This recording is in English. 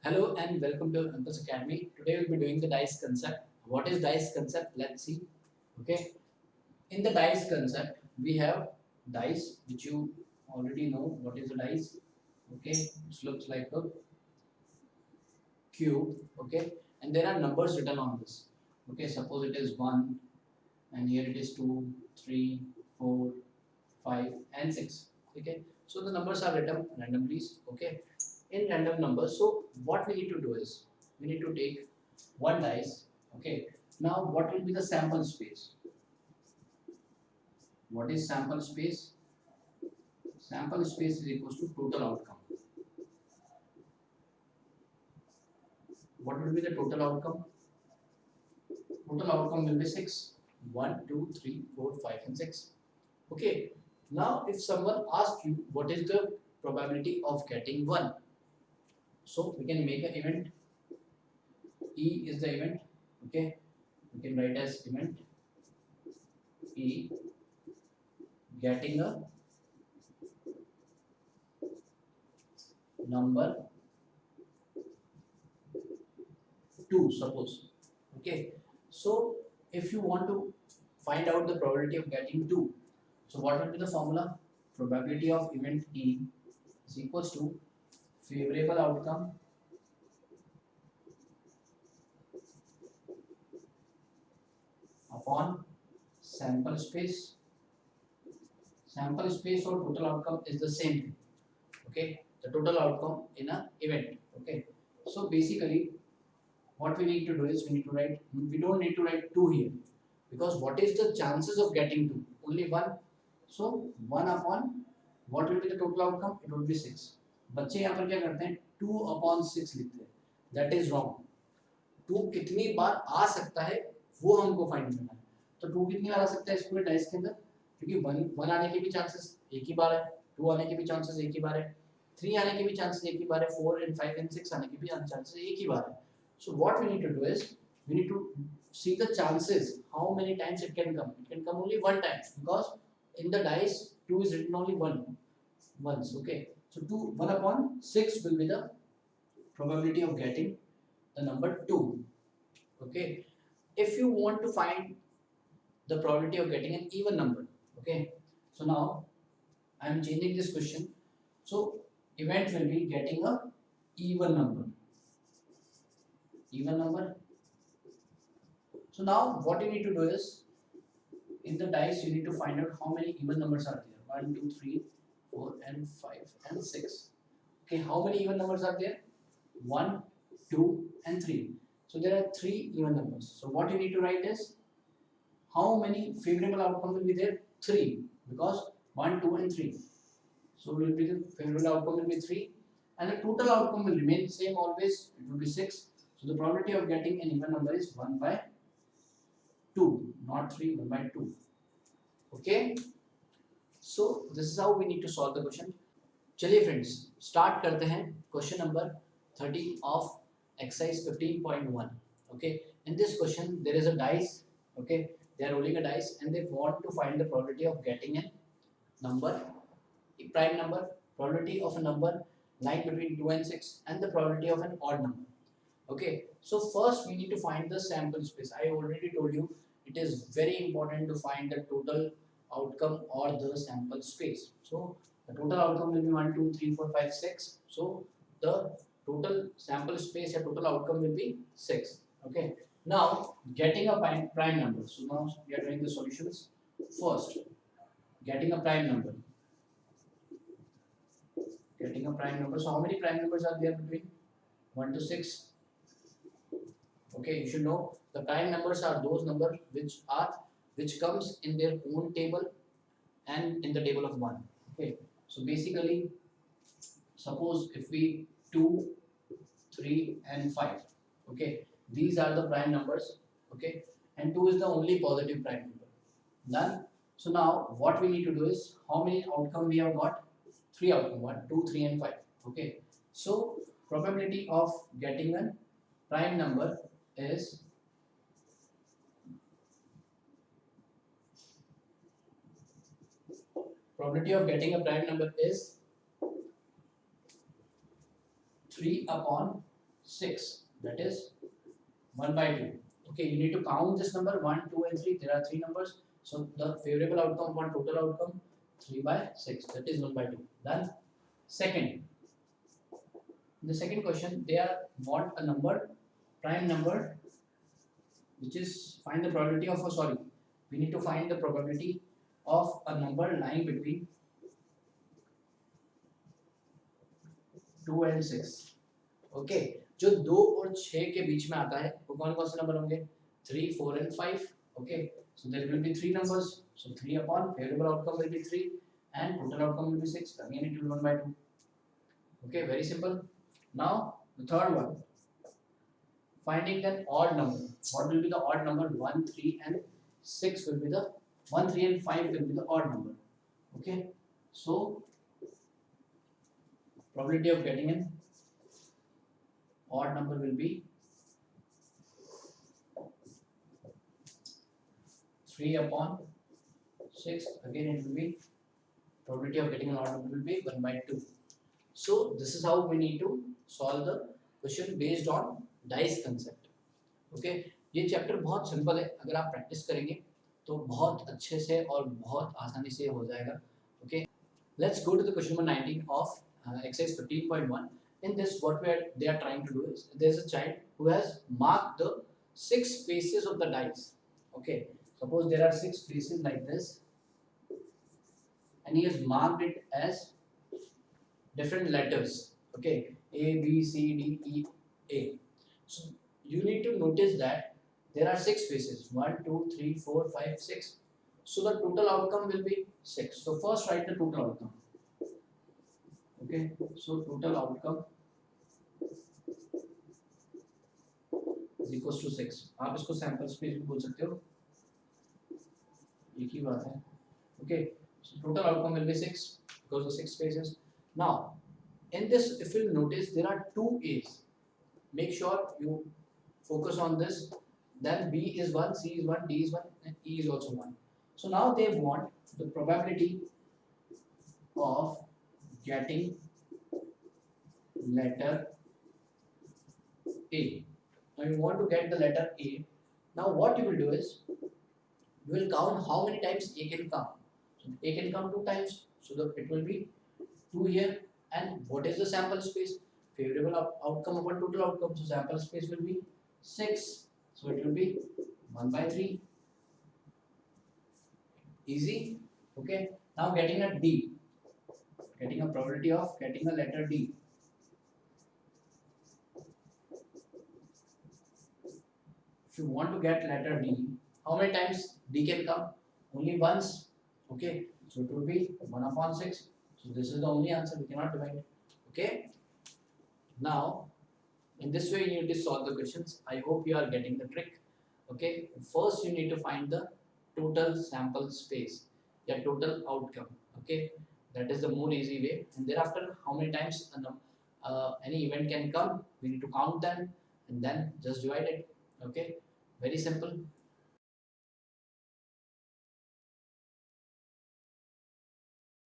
Hello and welcome to Ankush Academy. Today we'll be doing the dice concept. What is dice concept? Let's see. Okay. In the dice concept, we have dice, which you already know what is a dice. Okay. It looks like a cube. Okay. And there are numbers written on this. Okay. Suppose it is 1 and here it is 2, 3, 4, 5 and 6. Okay. So the numbers are written randomly. Okay. In random numbers. So what we need to do is we need to take one dice. Okay. Now what will be the sample space? What is sample space? Sample space is equals to total outcome. What will be the total outcome? Total outcome will be 6. 1, 2, 3, 4, 5 and 6. Okay. Now if someone asks you what is the probability of getting 1? So we can make an event. E is the event. Okay. We can write as event E getting a number 2, suppose. Okay. So if you want to find out the probability of getting 2, so what will be the formula? Probability of event E is equals to favorable outcome upon sample space. Sample space or total outcome is the same thing. Okay. The total outcome in an event. Okay. So basically what we need to do is we don't need to write 2 here, because what is the chances of getting 2? Only 1. So 1 upon what will be the total outcome? It will be 6. बच्चे यहाँ पर क्या करते हैं 2 upon 6 लिखते हैं. That is wrong. 2 कितनी बार आ सकता है वो हमको फाइंड करना है. तो 2 कितनी बार आ सकता है इस पूरे डाइस के अंदर? क्योंकि 1 आने के भी चांसेस एक ही बार है, 2 आने के भी चांसेस एक ही बार है, 3 आने के भी चांसेस एक ही बार है, 4 and 5 and 6 आने के भी चांसेस एक ही बार है. So what we need to do is we need to see the chances how many times it can come. It can come only one time, because in the dice 2 is written only once. Okay. So 1 upon 6 will be the probability of getting the number 2. Okay. If you want to find the probability of getting an even number, okay, so now I am changing this question. So event will be getting a even number. So now what you need to do is, in the dice you need to find out how many even numbers are there. 1, 2, 3, 4 and 5 and 6. Okay, how many even numbers are there? 1, 2 and 3. So there are 3 even numbers. So what you need to write is how many favorable outcome will be there? 3, because 1, 2 and 3. So will be the favorable outcome will be 3 and the total outcome will remain same always. It will be 6. So the probability of getting an even number is 1 by 2, not 3, 1 by 2. Okay. So this is how we need to solve the question. चलिए friends, start करते हैं question number 13 of exercise 15.1. Okay. In this question there is a dice. Okay. They are rolling a dice and they want to find the probability of getting a number, a prime number, probability of a number lying between 2 and 6, and the probability of an odd number. Okay. So first we need to find the sample space. I already told you it is very important to find the total outcome or the sample space. So the total outcome will be 1, 2, 3, 4, 5, 6. So the total sample space or total outcome will be 6. Okay. Now getting a prime number. So now we are doing the solutions. First, getting a prime number. Getting a prime number. So how many prime numbers are there between 1 to 6? Okay, you should know the prime numbers are those numbers which comes in their own table and in the table of 1. Okay, so basically suppose if we 2, 3 and 5. Okay, these are the prime numbers. Okay, and 2 is the only positive prime number. Done. So now what we need to do is, how many outcome we have got? 3 outcome, 1, 2, 3 and 5. Okay, so probability of getting a prime number is probability of getting a prime number is 3 upon 6, that is 1 by 2. Okay, you need to count this number 1, 2 and 3. There are 3 numbers. So the favorable outcome for total outcome 3 by 6, that is 1 by 2. Done. Second, in the second question, they are want a number, prime number, which is find the probability of we need to find the probability of a number lying between 2 and 6. Okay जो 2 और 6 के बीच में आता है वो कौन कौन से नंबर होंगे 3 4 and 5. Okay so there will be 3 numbers, so 3 upon favorable outcome will be 3 and total outcome will be 6. Again it will be 1 by 2. Okay, very simple. Now the third one, finding an odd number. What will be the odd number? 1 3 and 6 will be the 1 3 and 5 will be the odd number. Okay, so probability of getting an odd number will be 3 upon 6. Again it will be probability of getting an odd number will be 1 by 2. So this is how we need to solve the question based on dice concept. Okay, ये chapter बहुत simple है, अगर आप practice करेंगे तो बहुत अच्छे से और बहुत आसानी से हो जाएगा. Okay, let's go to the question number 19 of exercise 15.1. In this, what they are trying to do is there's a child who has marked the 6 faces of the dice. Okay, suppose there are 6 faces like this, and he has marked it as different letters. Okay, A, B, C, D, E, A. So you need to notice that there are 6 faces 1, 2, 3, 4, 5, 6. So the total outcome will be 6. So first write the total outcome. Okay, so total outcome is equals to 6. आप इसको sample space भी बोल सकते हो, एक ही बात है. Okay, so total outcome will be 6 because of 6 spaces. Now in this, if you notice, there are 2 A's. Make sure you focus on this. Then B is 1, C is 1, D is 1 and E is also 1. So now they want the probability of getting letter A. Now you want to get the letter A. Now what you will do is you will count how many times A can come. So A can come 2 times, so it will be 2 here. And what is the sample space? Favorable outcome upon total outcome. So sample space will be 6. So it will be 1 by 3. Easy. Okay. Now getting a D. Getting a probability of getting a letter D. If you want to get letter D, how many times D can come? Only once. Okay. So it will be 1 upon 6. So this is the only answer, we cannot divide. Okay. Now, in this way you need to solve the questions. I hope you are getting the trick. Okay. First you need to find the total sample space, the total outcome. Okay. That is the more easy way. And thereafter, how many times any event can come, we need to count them and then just divide it. Okay. Very simple.